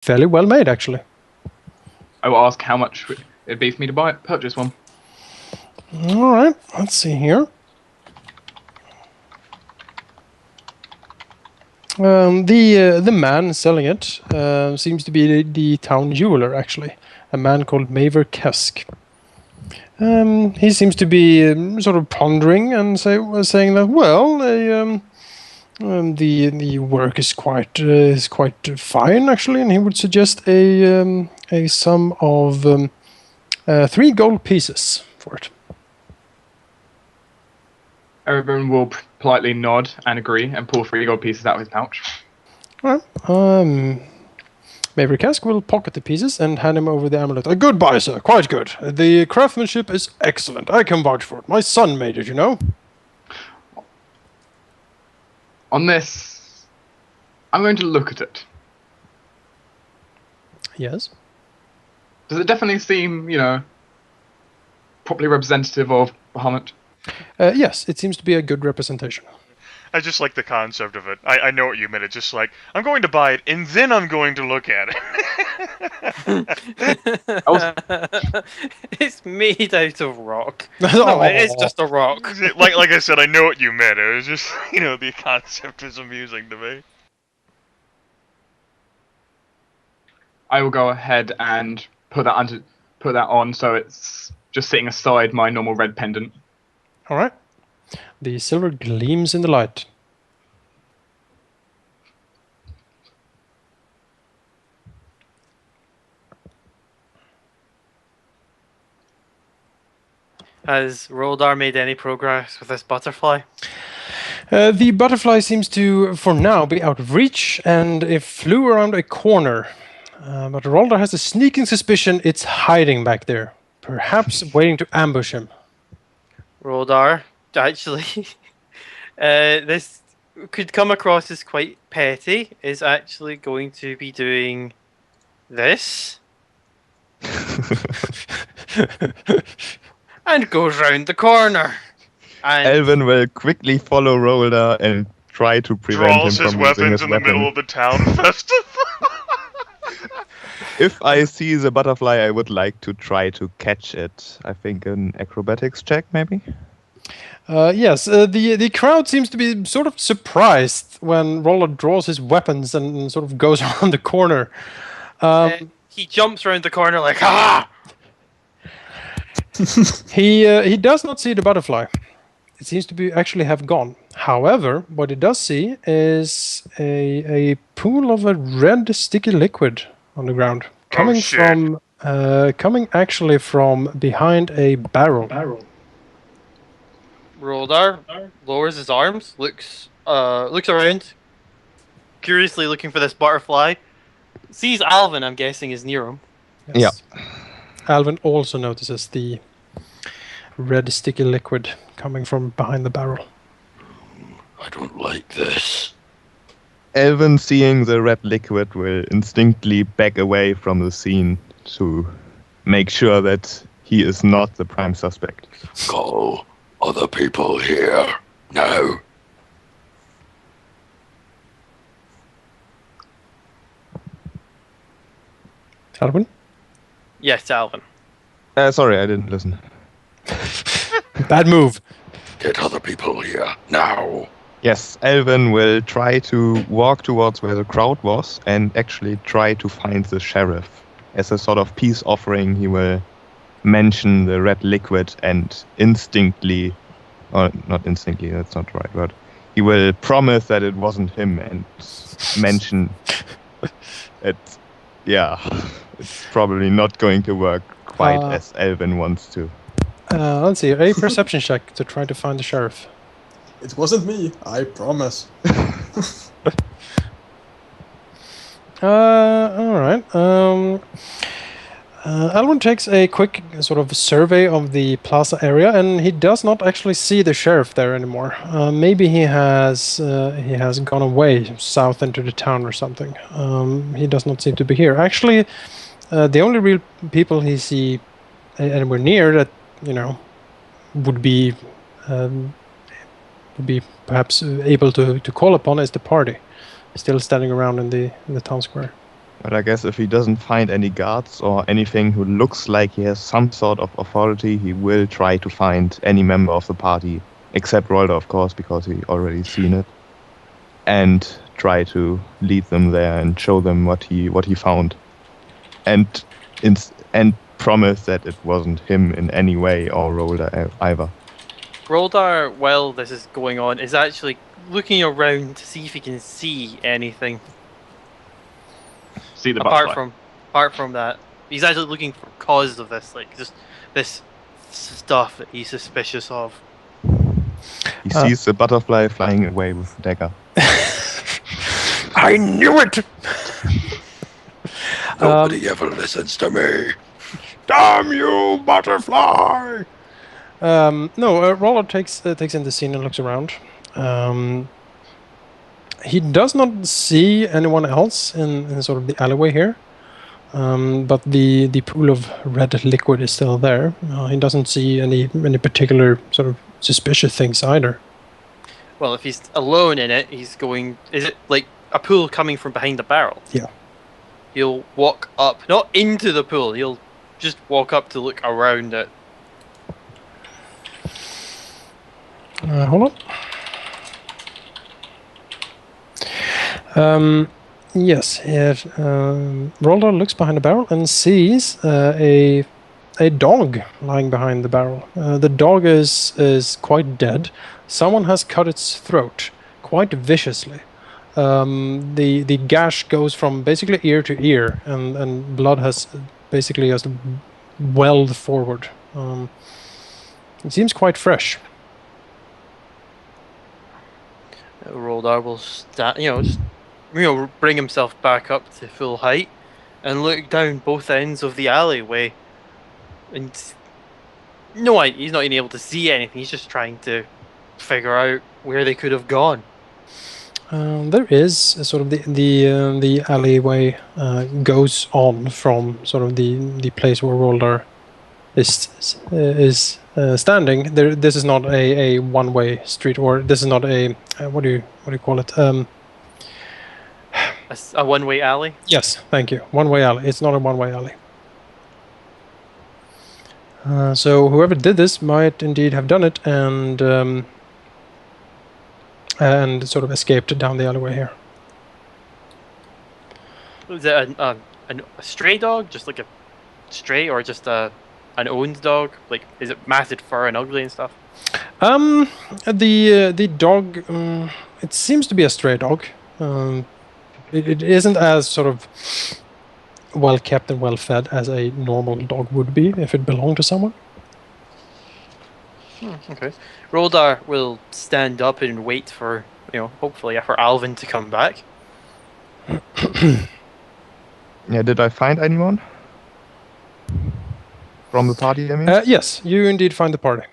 fairly well made, actually. I will ask how much it'd be for me to purchase one. All right, let's see here. The man selling it seems to be the town jeweler, actually, a man called Maver Kesk. He seems to be sort of pondering and saying that, well, the work is quite fine, actually, and he would suggest a sum of 3 gold pieces for it. Erevan will politely nod and agree and pull 3 gold pieces out of his pouch. All right. Maver Kesk will pocket the pieces and hand him over the amulet. Goodbye, sir. Quite good. The craftsmanship is excellent. I can vouch for it. My son made it, you know. On this, I'm going to look at it. Yes. Does it definitely seem, properly representative of Bahamut? Yes, it seems to be a good representation. I just like the concept of it. I know what you meant. It's just like, I'm going to buy it, and then I'm going to look at it. It's made out of rock. No, it is just a rock. Like I said, I know what you meant. It was just, the concept is amusing to me. I will go ahead and put that on so it's just sitting aside my normal red pendant. All right. The silver gleams in the light. Has Roldar made any progress with this butterfly? The butterfly seems to, for now, be out of reach, and it flew around a corner. But Roldar has a sneaking suspicion it's hiding back there, perhaps waiting to ambush him. Roldar, actually, this could come across as quite petty, is actually going to be doing this. And goes round the corner. And Alvyn will quickly follow Roldar and try to prevent him from using his weapon. Draws his weapons in the middle of the town festival. If I see the butterfly, I would like to try to catch it. I think an acrobatics check, maybe? Yes, the crowd seems to be sort of surprised when Roldar draws his weapons and sort of goes around the corner. He jumps around the corner like, ah! He does not see the butterfly. It seems to be actually have gone. However, what he does see is a pool of a red sticky liquid on the ground, coming coming actually from behind a barrel. Roldar lowers his arms, looks around, curiously looking for this butterfly. Sees Alvyn, I'm guessing, is near him. Yes. Yeah. Alvyn also notices the red sticky liquid coming from behind the barrel. I don't like this. Alvyn, seeing the red liquid, will instinctively back away from the scene to make sure that he is not the prime suspect. Call other people here now. Alvyn? Yes, Alvyn. Sorry, I didn't listen. Bad move. Get other people here now. Yes, Alvyn will try to walk towards where the crowd was and actually try to find the sheriff. As a sort of peace offering, he will mention the red liquid and instinctly, or not instinctly, that's not the right word. He will promise that it wasn't him and mention it. Yeah, it's probably not going to work quite as Alvyn wants to. Let's see, a perception check to try to find the sheriff. It wasn't me, I promise. Alright. Alvyn takes a quick sort of survey of the plaza area, and he does not actually see the sheriff there anymore. Maybe he has gone away south into the town or something. He does not seem to be here. Actually, the only real people he see anywhere near that would be perhaps able to call upon is the party, still standing around in the town square. But I guess if he doesn't find any guards or anything who looks like he has some sort of authority, he will try to find any member of the party, except Roldar, of course, because he already seen it, and try to lead them there and show them what he found, and promise that it wasn't him in any way or Roldar either. Roldar, while this is going on, is actually looking around to see if he can see anything. See the apart butterfly. from that, he's actually looking for cause of this, like just this stuff that he's suspicious of. He sees the butterfly flying away with the dagger. I knew it! Nobody ever listens to me. Damn you, butterfly! Roldar takes in the scene and looks around. He does not see anyone else in sort of the alleyway here, but the pool of red liquid is still there. He doesn't see any particular sort of suspicious things either. Well, if he's alone in it, he's going... Is it like a pool coming from behind the barrel? Yeah. He'll walk up, not into the pool, he'll just walk up to look around it. Hold on. Yes, Roldar looks behind the barrel and sees a dog lying behind the barrel. The dog is quite dead. Someone has cut its throat quite viciously. The gash goes from basically ear to ear, and blood has basically just welled forward. It seems quite fresh. Roldar will bring himself back up to full height and look down both ends of the alleyway. And no, he's not even able to see anything. He's just trying to figure out where they could have gone. There is sort of the alleyway goes on from sort of the place where Roldar is standing. This is not a one-way street, or this is not a what do you call it? A one-way alley? Yes, thank you. One-way alley. It's not a one-way alley. So whoever did this might indeed have done it and sort of escaped down the alleyway here. Is it a stray dog? Just like a stray, or just an owned dog? Like, is it matted fur and ugly and stuff? The dog, it seems to be a stray dog. It isn't as sort of well kept and well fed as a normal dog would be if it belonged to someone. Okay. Roldar will stand up and wait for, hopefully for Alvyn to come back. Yeah, did I find anyone? From the party, I mean? Yes, you indeed find the party.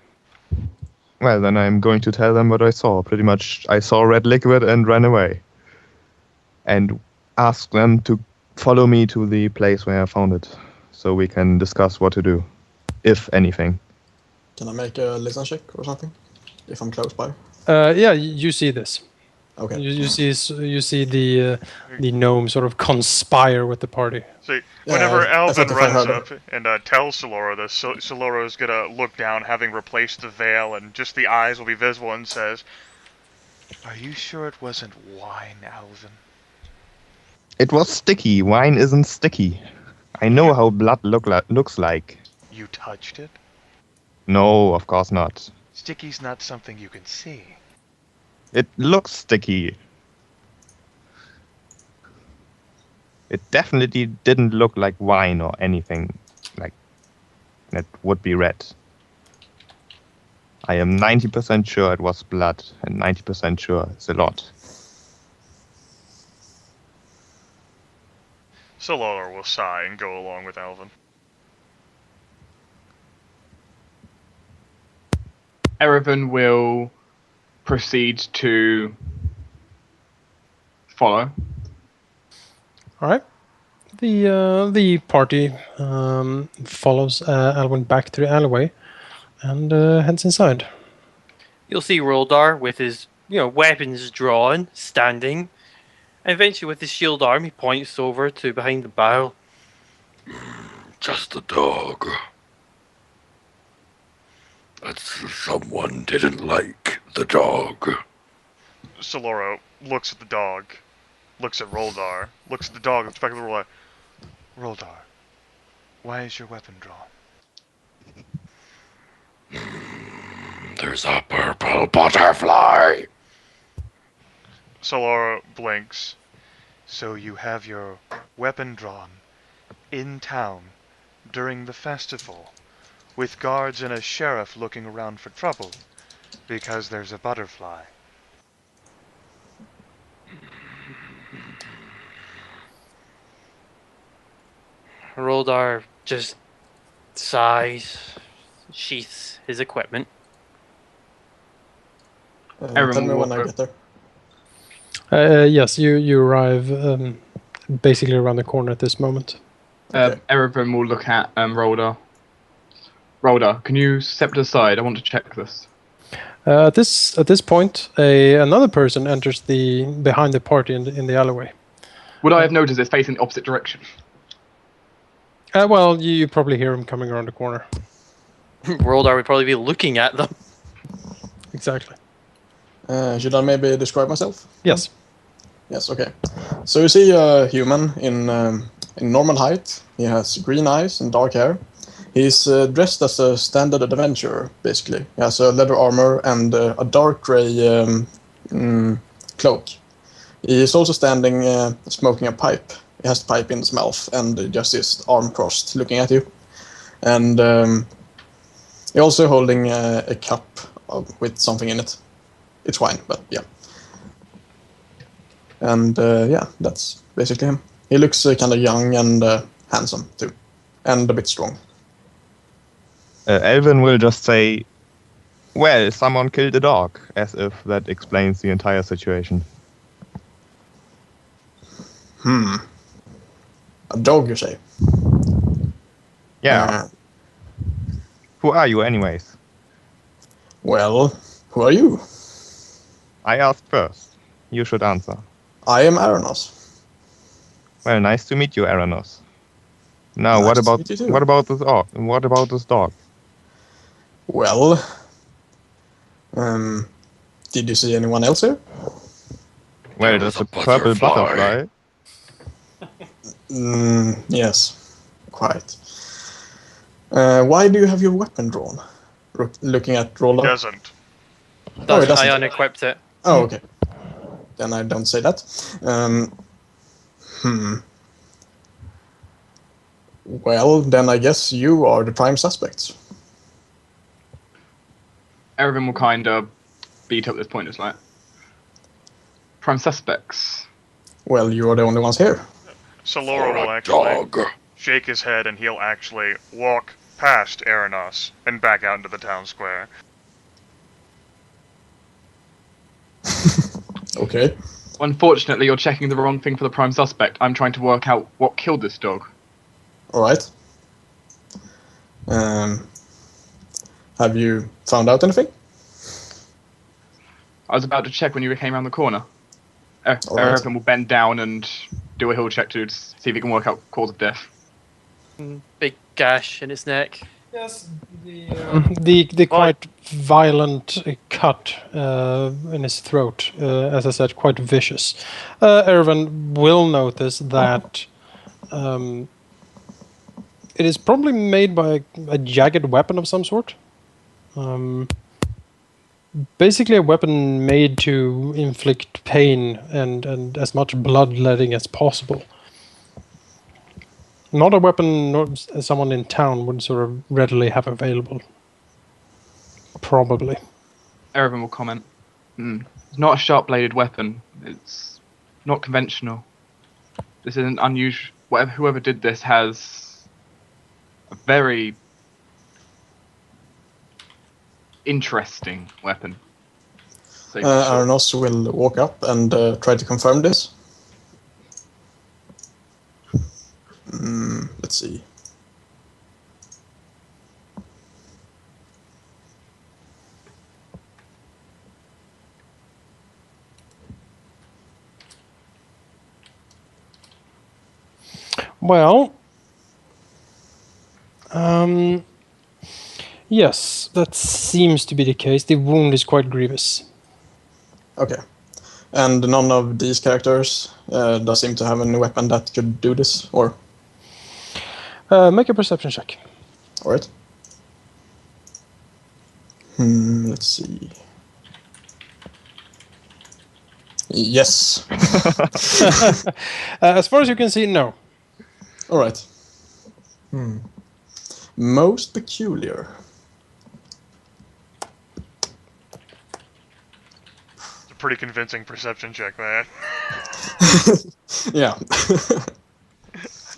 Well, then I'm going to tell them what I saw. Pretty much, I saw red liquid and ran away. And ask them to follow me to the place where I found it, so we can discuss what to do, if anything. Can I make a listen check or something? If I'm close by? Yeah, you see this. Okay. You see the gnome sort of conspire with the party. See, whenever I Alvyn thought if I runs heard up and tells Saloro this, Saloro's gonna look down, having replaced the veil, and just the eyes will be visible, and says, "Are you sure it wasn't wine, Alvyn?" It was sticky. Wine isn't sticky. I know how blood looks like. You touched it? No, of course not. Sticky's not something you can see. It looks sticky. It definitely didn't look like wine or anything like that would be red. I am 90% sure it was blood, and 90% sure it's a lot. Saloro will sigh and go along with Alvyn. Erevan will proceed to follow. All right. The party follows Alvyn back through the alleyway and heads inside. You'll see Roldar with his weapons drawn, standing, And eventually, with his shield arm, he points over to behind the barrel. Just a dog. But someone didn't like the dog. Saloro looks at the dog, looks at Roldar, looks at the dog, looks back at the Roldar. Roldar, why is your weapon drawn? There's a purple butterfly. Saloro blinks. So you have your weapon drawn in town during the festival, with guards and a sheriff looking around for trouble, because there's a butterfly. Roldar just sighs, sheaths his equipment. Erevan Tell me will when I walk get there. Yes, you arrive basically around the corner at this moment. Okay. Erevan will look at Roldar. Roldar, can you step aside? I want to check this. At this point, another person enters behind the party in the alleyway. Would I have noticed it's facing the opposite direction? Well, you probably hear him coming around the corner. Roldar would probably be looking at them. Exactly. Should I maybe describe myself? Yes. Yes, okay. So you see a human in normal height. He has green eyes and dark hair. He's dressed as a standard adventurer, basically. He has a leather armor and a dark gray cloak. He is also standing smoking a pipe. He has the pipe in his mouth and just his arm crossed looking at you. And he's also holding a cup with something in it. It's wine, but yeah. And yeah, that's basically him. He looks kind of young and handsome too, and a bit strong. Alvyn will just say, well, someone killed a dog, as if that explains the entire situation. A dog, you say? Yeah. Who are you anyways? Well, who are you? I asked first. You should answer. I am Arenoss. Well, nice to meet you, Arenoss. Now, Nice what to about meet you too. what about this dog? What about this dog? Well, did you see anyone else here? Well, There there's was a a purple butterfly. butterfly. Yes, quite. Why do you have your weapon drawn? Looking at Roldar? Doesn't. Oh, it doesn't. I unequipped it. Oh, okay. Then I don't say that. Well, then I guess you are the prime suspects. Erevan will kind of beat up this point. It's like prime suspects. Well, you are the only ones here. Saloro will For a actually dog. shake his head and he'll actually walk past Arenoss and back out into the town square. Okay. Unfortunately, you're checking the wrong thing for the prime suspect. I'm trying to work out what killed this dog. All right. Have you found out anything? I was about to check when you came around the corner. Alright. Erevan will bend down and do a hill check to see if he can work out cause of death. Big gash in its neck. Yes, the quite violent cut in his throat, as I said, quite vicious. Erevan will notice that it is probably made by a jagged weapon of some sort. Basically a weapon made to inflict pain and as much bloodletting as possible. Not a weapon someone in town would sort of readily have available. Probably. Erevan will comment. It's not a sharp-bladed weapon. It's not conventional. This is an unusual... Whoever did this has a very interesting weapon. Arenoss will walk up and try to confirm this. Let's see. Well, yes, that seems to be the case. The wound is quite grievous. Okay. And none of these characters does seem to have any weapon that could do this, or? Make a perception check. Alright. Let's see. Yes. As far as you can see, no. Alright. Most peculiar. It's a pretty convincing perception check, man. Yeah.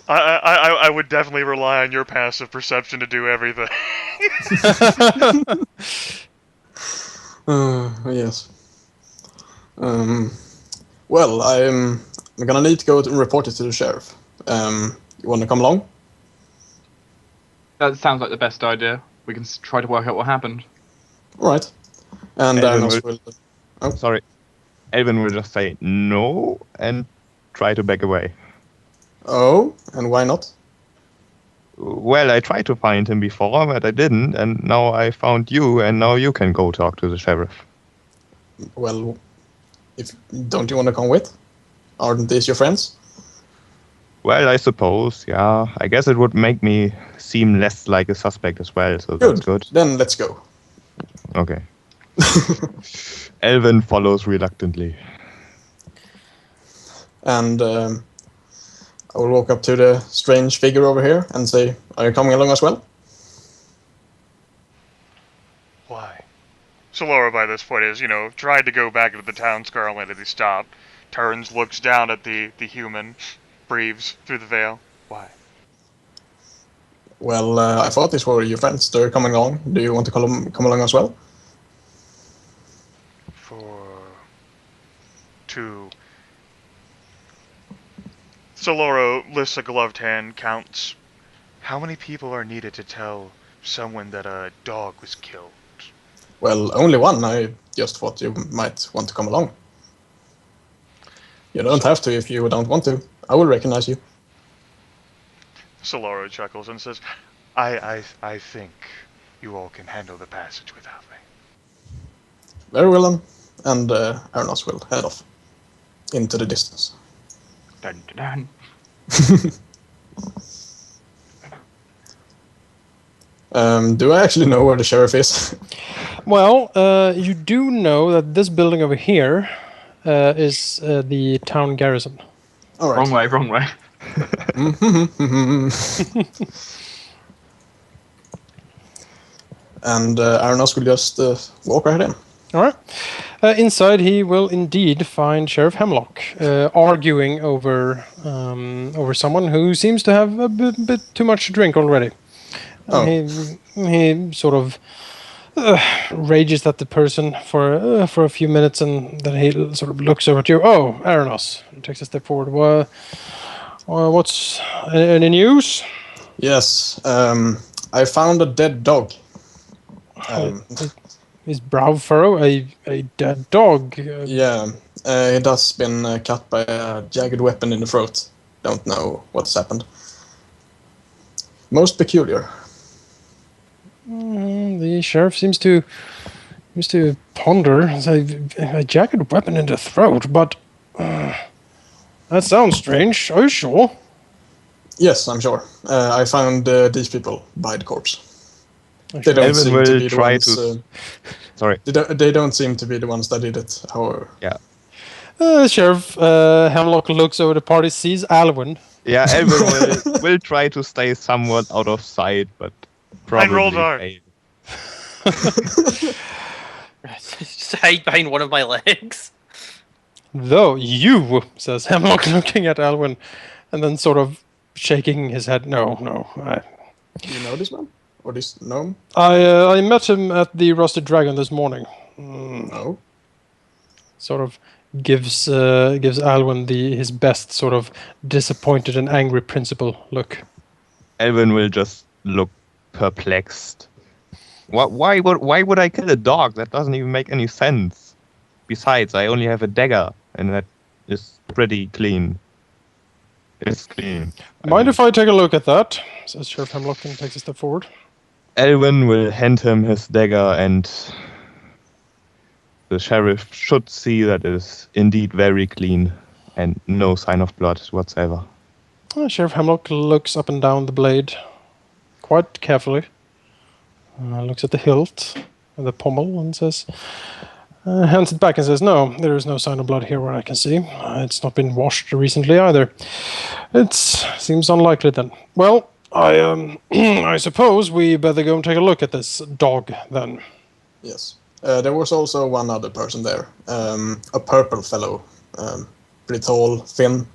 I would definitely rely on your passive perception to do everything. Yes. Well, I'm gonna need to go and report it to the sheriff. You want to come along? That sounds like the best idea. We can try to work out what happened. All right. And Alvyn Arenoss will- will. Oh. Sorry. Alvyn will just say no and try to back away. Oh, and why not? Well, I tried to find him before, but I didn't, and now I found you, and now you can go talk to the sheriff. Well, don't you want to come with? Aren't these your friends? Well, I suppose, yeah. I guess it would make me seem less like a suspect as well, so that's good. Then let's go. Okay. Alvyn follows reluctantly. And I will walk up to the strange figure over here and say, "Are you coming along as well?" Why? Saloro by this point is, tried to go back into the town square only that he stopped. Turns, looks down at the human, breathes through the veil. Why? Well, I thought these were your friends. They're coming along. Do you want to come along as well? Saloro lifts a gloved hand, counts. How many people are needed to tell someone that a dog was killed? Well, only one. I just thought you might want to come along. You don't have to if you don't want to. I will recognize you. Saloro chuckles and says, I think you all can handle the passage without me. Very well then. And Arenoss will head off into the distance. Dun, dun, dun. Do I actually know where the sheriff is? Well, you do know that this building over here is the town garrison. All right. Wrong way. And Arenoss will just walk right in. All right. Inside, he will indeed find Sheriff Hemlock arguing over someone who seems to have a bit too much to drink already. Oh. He sort of rages at the person for a few minutes, and then he sort of looks over at you. Oh, Arenoss, takes a step forward. What's any news? Yes. I found a dead dog. His brow furrow, a dead dog. Yeah, it has been cut by a jagged weapon in the throat. Don't know what's happened. Most peculiar. The sheriff seems to ponder a jagged weapon in the throat, but that sounds strange. Are you sure? Yes, I'm sure. I found these people by the corpse. They don't Alvyn seem will to be the try ones. to- Sorry. They don't seem to be the ones that did it. However, Yeah. Sheriff Hemlock looks over the party, sees Alvyn. Yeah, Alvyn will try to stay somewhat out of sight, but probably Roldar. fail. Just hide behind one of my legs. Though you, says Hemlock, looking at Alvyn, and then sort of shaking his head. No. do you know this man or this gnome? I met him at the Rusted Dragon this morning. No. Sort of gives Alvyn his best sort of disappointed and angry principal look. Alvyn will just look perplexed. Why would I kill a dog? That doesn't even make any sense. Besides, I only have a dagger, and that is pretty clean. It's clean. Mind if I take a look at that? Says Sheriff Hemlock and takes a step forward. Alvyn will hand him his dagger, and the sheriff should see that it is indeed very clean and no sign of blood whatsoever. Sheriff Hemlock looks up and down the blade quite carefully. Looks at the hilt and the pommel and says, hands it back and says, no, there is no sign of blood here where I can see. It's not been washed recently either. It seems unlikely then. Well, I suppose we better go and take a look at this dog then. Yes. There was also one other person there. A purple fellow. Pretty tall, thin.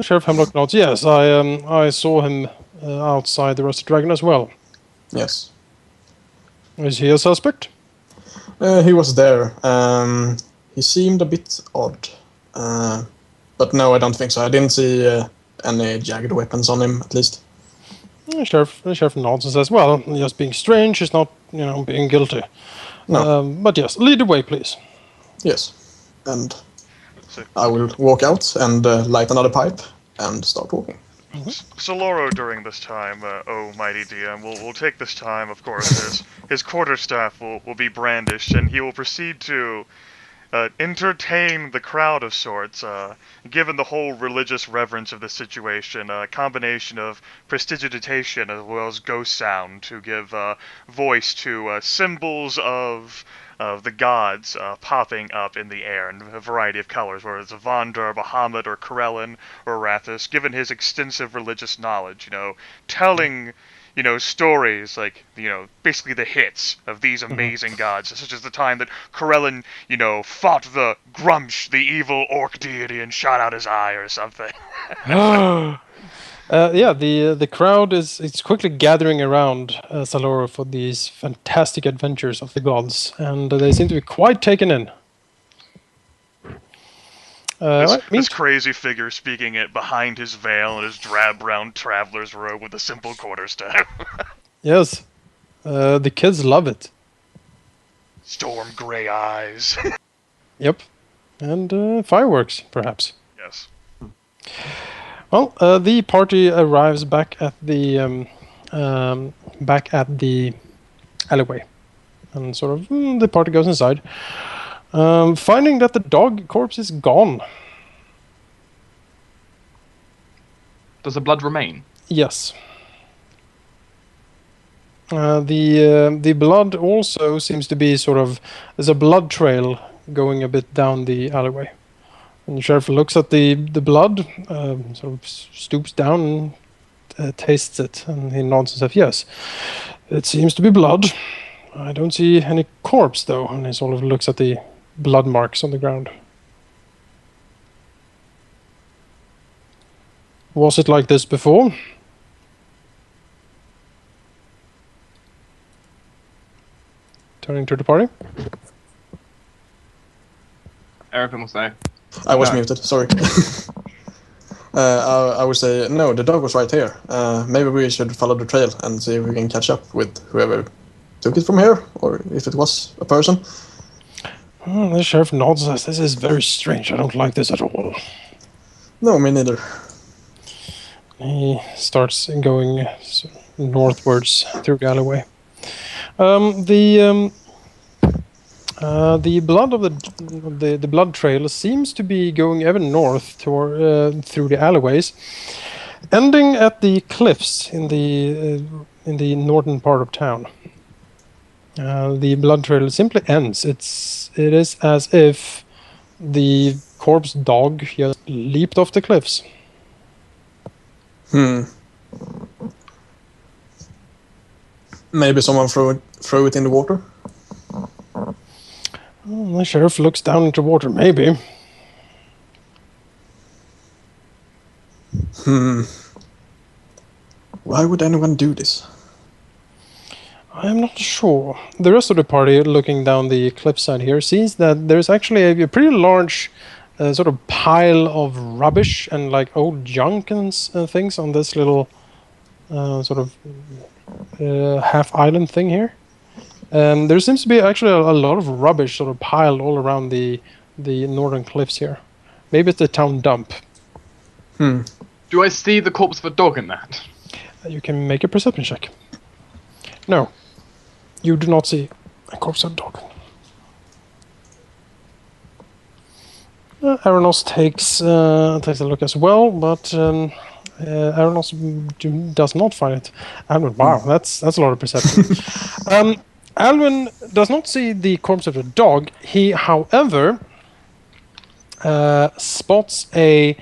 Sheriff Hemlock nods. Yes, I saw him outside the Rusted Dragon as well. Yes. Is he a suspect? He was there. He seemed a bit odd. But no, I don't think so. I didn't see any jagged weapons on him, at least. The sheriff nods and says, well, just being strange is not, being guilty. No. But yes, lead the way, please. Yes. And I will walk out and light another pipe and start walking. Saloro, during this time, oh mighty DM, will take this time, of course, his quarterstaff will be brandished, and he will proceed to entertain the crowd of sorts, given the whole religious reverence of the situation, a combination of prestidigitation as well as ghost sound to give voice to symbols of the gods popping up in the air in a variety of colors, whether it's Vondar, Bahamut, or Corellin, or Arathis, given his extensive religious knowledge, telling stories like, basically the hits of these amazing gods, such as the time that Corellin, fought the Grumsh, the evil orc deity, and shot out his eye or something. The crowd is quickly gathering around Saloro for these fantastic adventures of the gods, and they seem to be quite taken in. This crazy figure speaking it behind his veil and his drab brown traveler's robe with a simple quarterstaff. Yes, the kids love it. Storm gray eyes. Yep, and fireworks, perhaps. Yes. Well, the party arrives back at the alleyway, and sort of the party goes inside, finding that the dog corpse is gone. Does the blood remain? Yes. The blood also seems to be there's a blood trail going a bit down the alleyway. And the sheriff looks at the blood, sort of stoops down and tastes it, and he nods and says, yes, it seems to be blood. I don't see any corpse, though, and he sort of looks at the blood marks on the ground. Was it like this before? Turning to the party. Erevan will say. I was No. muted, sorry. I would say, no, the dog was right here. Maybe we should follow the trail and see if we can catch up with whoever took it from here, or if it was a person. The sheriff nods and says, this is very strange. I don't like this at all. No, me neither. He starts going northwards through the alleyway. The blood of the blood trail seems to be going even north through the alleyways, ending at the cliffs in the northern part of town. The blood trail simply ends. It is as if the corpse dog just leaped off the cliffs. Maybe someone throw it in the water? The sheriff looks down into water, maybe. Why would anyone do this? I am not sure. The rest of the party, looking down the cliffside here, sees that there's actually a pretty large sort of pile of rubbish and like old junk and things on this little sort of half island thing here. There seems to be actually a lot of rubbish sort of piled all around the northern cliffs here. Maybe it's the town dump. Do I see the corpse of a dog in that? You can make a perception check. No. You do not see a corpse of a dog. Arenoss takes a look as well, but Arenoss does not find it. Alvyn, wow, that's a lot of perception. Alvyn does not see the corpse of the dog. He, however, spots a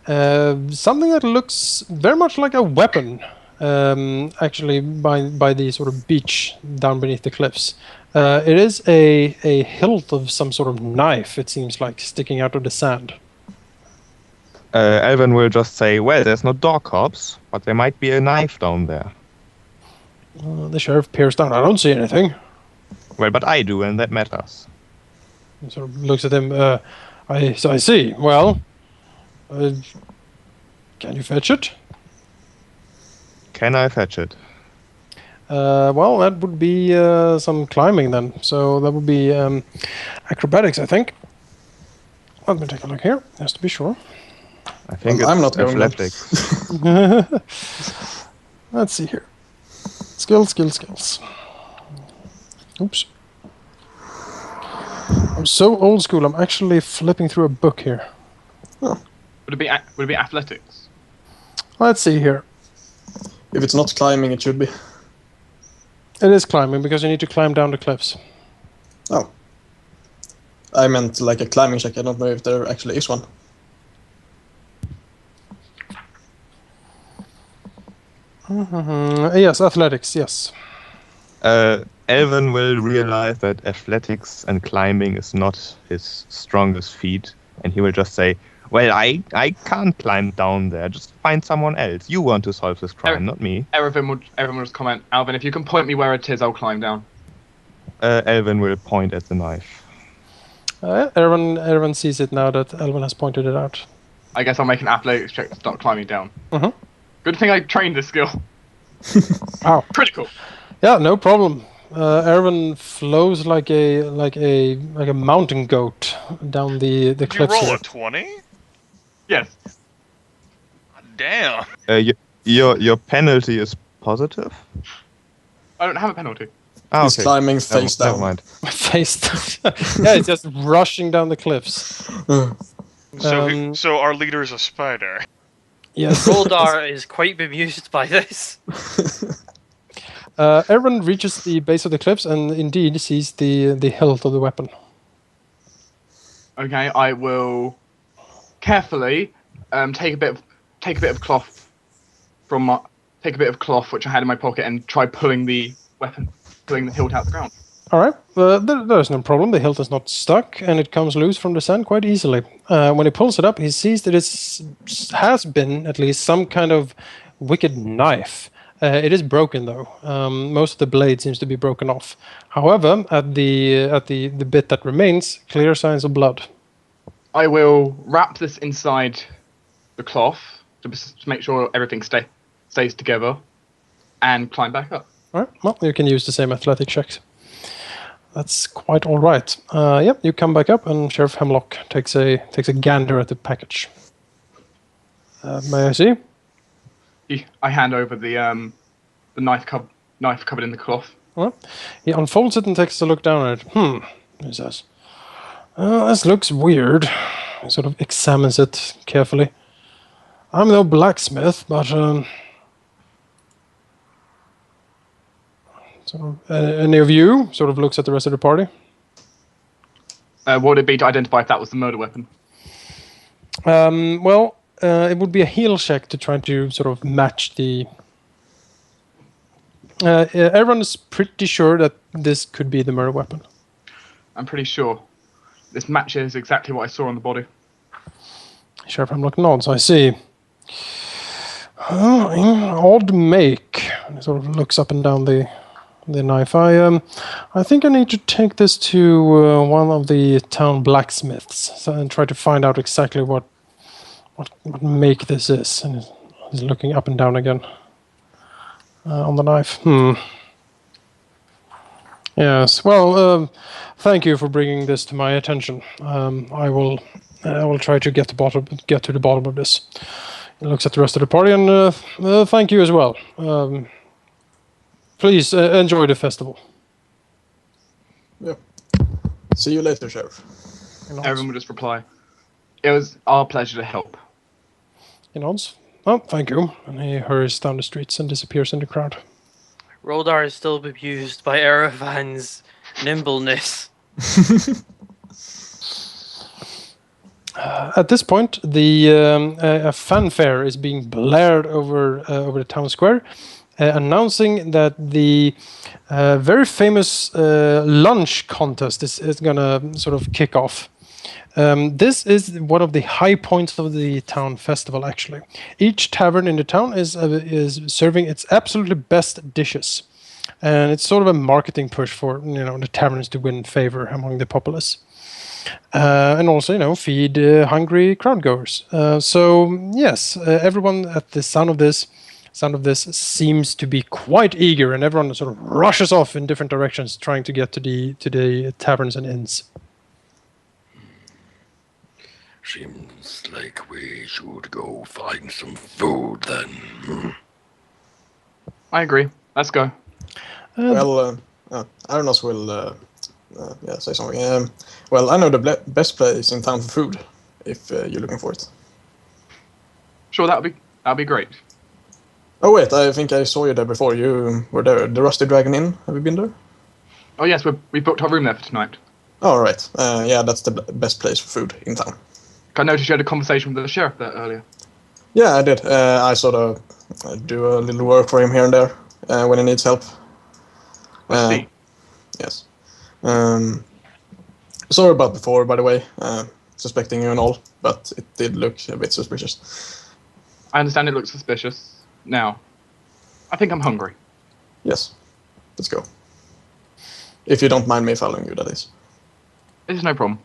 something that looks very much like a weapon. Actually, by the sort of beach down beneath the cliffs. It is a hilt of some sort of knife, it seems like, sticking out of the sand. Alvyn will just say, well, there's no dog corpse, but there might be a knife down there. The sheriff peers down. I don't see anything. Well, but I do, and that matters. He sort of looks at him. I see. Well, can you fetch it? Can I fetch it? Well, that would be some climbing then. So that would be acrobatics, I think. Let me take a look here, just to be sure. I think I'm it's not going athletics. Let's see here. Skills. Oops. I'm so old school. I'm actually flipping through a book here. Would it be athletics? Let's see here. If it's not climbing, it should be. It is climbing because you need to climb down the cliffs. Oh. I meant like a climbing check. I don't know if there actually is one. Yes, athletics, yes. Alvyn will realize that athletics and climbing is not his strongest feat, and he will just say, well, I can't climb down there. Just find someone else. You want to solve this crime, not me. Erevan would just comment, Alvyn, if you can point me where it is, I'll climb down. Alvyn will point at the knife. Erevan sees it now that Alvyn has pointed it out. I guess I'll make an athletics check to start climbing down. Uh-huh. Good thing I trained this skill. Wow. Critical. Yeah, no problem. Erevan flows like a mountain goat down the Did you cliffs roll here. a 20? Yes. Damn. Your penalty is positive? I don't have a penalty. Ah, He's climbing face down. Never mind. Face down. Yeah, it's just rushing down the cliffs. So our leader is a spider. Yes. Roldar is quite bemused by this. Erevan reaches the base of the cliffs and indeed sees the hilt of the weapon. Okay, I will carefully take a bit of cloth which I had in my pocket and try pulling the hilt out of the ground. All right, there's no problem. The hilt is not stuck, and it comes loose from the sand quite easily. When he pulls it up, he sees that it has been at least some kind of wicked knife. It is broken though. Most of the blade seems to be broken off. However, at the bit that remains, clear signs of blood. I will wrap this inside the cloth to make sure everything stays together, and climb back up. All right. Well, you can use the same athletic checks. That's quite all right. Yep, you come back up, and Sheriff Hemlock takes a gander at the package. May I see? I hand over the knife covered in the cloth. All right. He unfolds it and takes a look down at it. He says, this looks weird. He sort of examines it carefully. I'm no blacksmith, but any of you sort of looks at the rest of the party? What would it be to identify if that was the murder weapon? Well, it would be a heal check to try to sort of match the... everyone is pretty sure that this could be the murder weapon. I'm pretty sure. This matches exactly what I saw on the body. Sheriff Hemlock nods, I see. Odd make. And he sort of looks up and down the knife. I think I need to take this to one of the town blacksmiths and try to find out exactly what make this is. And he's looking up and down again on the knife. Yes. Well, thank you for bringing this to my attention. I will try to get to the bottom of this. He looks at the rest of the party and thank you as well. Please enjoy the festival. Yeah. See you later, Sheriff. He nods. Everyone will just reply, "It was our pleasure to help." He nods. Oh, thank you. And he hurries down the streets and disappears in the crowd. Roldar is still bemused by Erevan's nimbleness. At this point, a fanfare is being blared over the town square, announcing that the very famous lunch contest is gonna sort of kick off. This is one of the high points of the town festival. Actually, each tavern in the town is serving its absolutely best dishes, and it's sort of a marketing push for the taverns to win favor among the populace. And also, feed hungry crowdgoers. So yes, everyone at the sound of this seems to be quite eager, and everyone sort of rushes off in different directions, trying to get to the taverns and inns. Seems like we should go find some food then. I agree. Let's go. Arenoss will say something. Well, I know the best place in town for food, if you're looking for it. Sure, that'll be great. Oh wait, I think I saw you there before. You were there. The Rusty Dragon Inn. Have you been there? Oh yes, we booked our room there for tonight. Oh right. Yeah, that's the best place for food in town. I noticed you had a conversation with the sheriff there earlier. Yeah, I did. I sort of do a little work for him here and there when he needs help. I see. Yes. Sorry about before, by the way. Suspecting you and all, but it did look a bit suspicious. I understand it looks suspicious. Now, I think I'm hungry. Yes. Let's go. If you don't mind me following you, that is. It's no problem.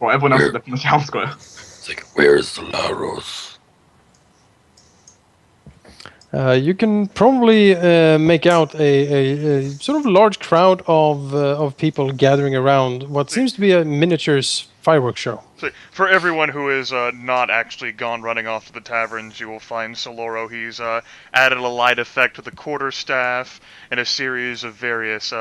Well, everyone else is left in the town square. It's like, where's the Laros? You can probably make out a sort of large crowd of people gathering around what seems to be a miniatures fireworks show. So for everyone who is not actually gone running off to the taverns, you will find Saloro. He's added a light effect to the quarterstaff and a series of various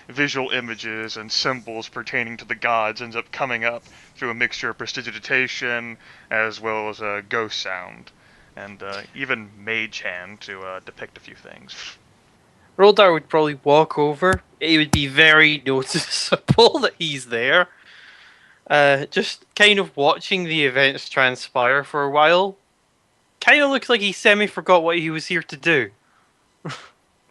visual images and symbols pertaining to the gods ends up coming up through a mixture of prestidigitation as well as a ghost sound. And even mage hand to depict a few things. Roldar would probably walk over. It would be very noticeable that he's there. Just kind of watching the events transpire for a while. Kind of looks like he semi-forgot what he was here to do.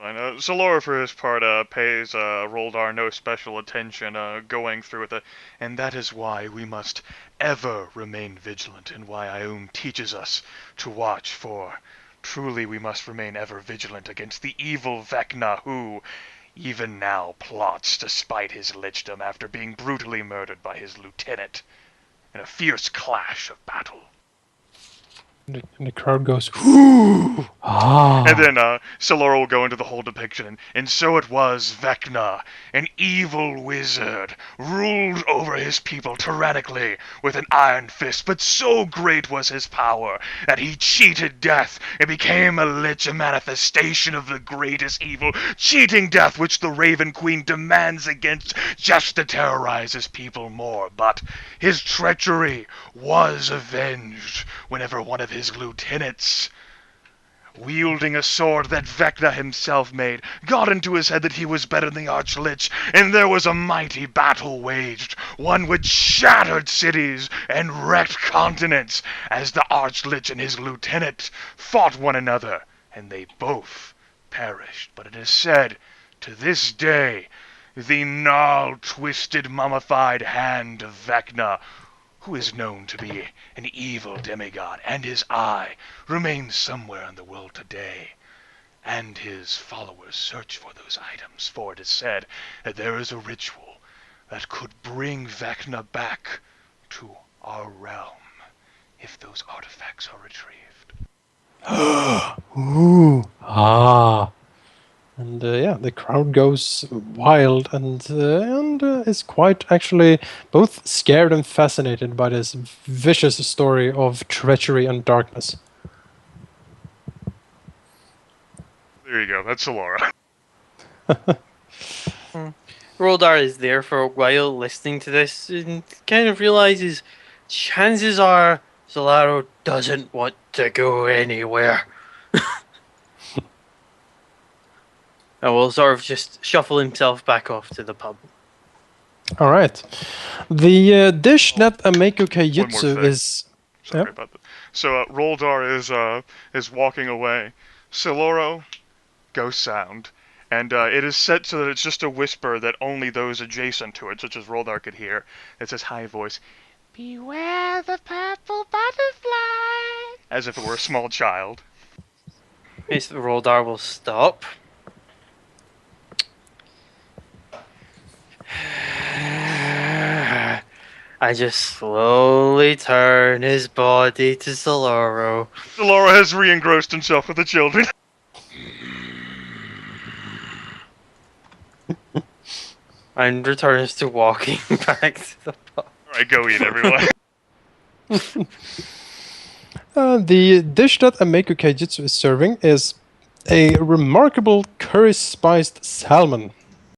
I know Saloro, for his part, pays Roldar no special attention going through with it, and that is why we must ever remain vigilant, and why Ioun teaches us to watch for. Truly we must remain ever vigilant against the evil Vecna who, even now, plots to spite his lichdom after being brutally murdered by his lieutenant in a fierce clash of battle. And the crowd goes, "Ooh!" Ah. And then Saloro will go into the whole depiction, and so it was Vecna, an evil wizard, ruled over his people tyrannically with an iron fist, but so great was his power that he cheated death and became a lich, a manifestation of the greatest evil, cheating death which the Raven Queen demands against just to terrorize his people more. But his treachery was avenged whenever one of his lieutenants, wielding a sword that Vecna himself made, got into his head that he was better than the Archlich, and there was a mighty battle waged, one which shattered cities and wrecked continents, as the Archlich and his lieutenant fought one another, and they both perished. But it is said, to this day, the gnarled, twisted, mummified hand of Vecna, who is known to be an evil demigod, and his eye remains somewhere in the world today. And his followers search for those items, for it is said that there is a ritual that could bring Vecna back to our realm, if those artifacts are retrieved. Ooh, ah. And yeah, the crowd goes wild and is quite actually both scared and fascinated by this vicious story of treachery and darkness. There you go. That's Saloro. Roldar is there for a while listening to this and kind of realizes chances are Saloro doesn't want to go anywhere. And will sort of just shuffle himself back off to the pub. All right. The dish that Ameko Kaijutsu thing. is... Sorry Yeah. about that. So Roldar is walking away. Saloro, ghost sound, and it is set so that it's just a whisper that only those adjacent to it, such as Roldar, could hear. It's this high voice, "Beware the purple butterfly," as if it were a small child. Yes, the Roldar will stop. I just slowly turn his body to Saloro. Saloro has re-engrossed himself with the children. And returns to walking back to the pub. Alright, go eat, everyone. The dish that Ameko Kaijutsu is serving is a remarkable curry-spiced salmon.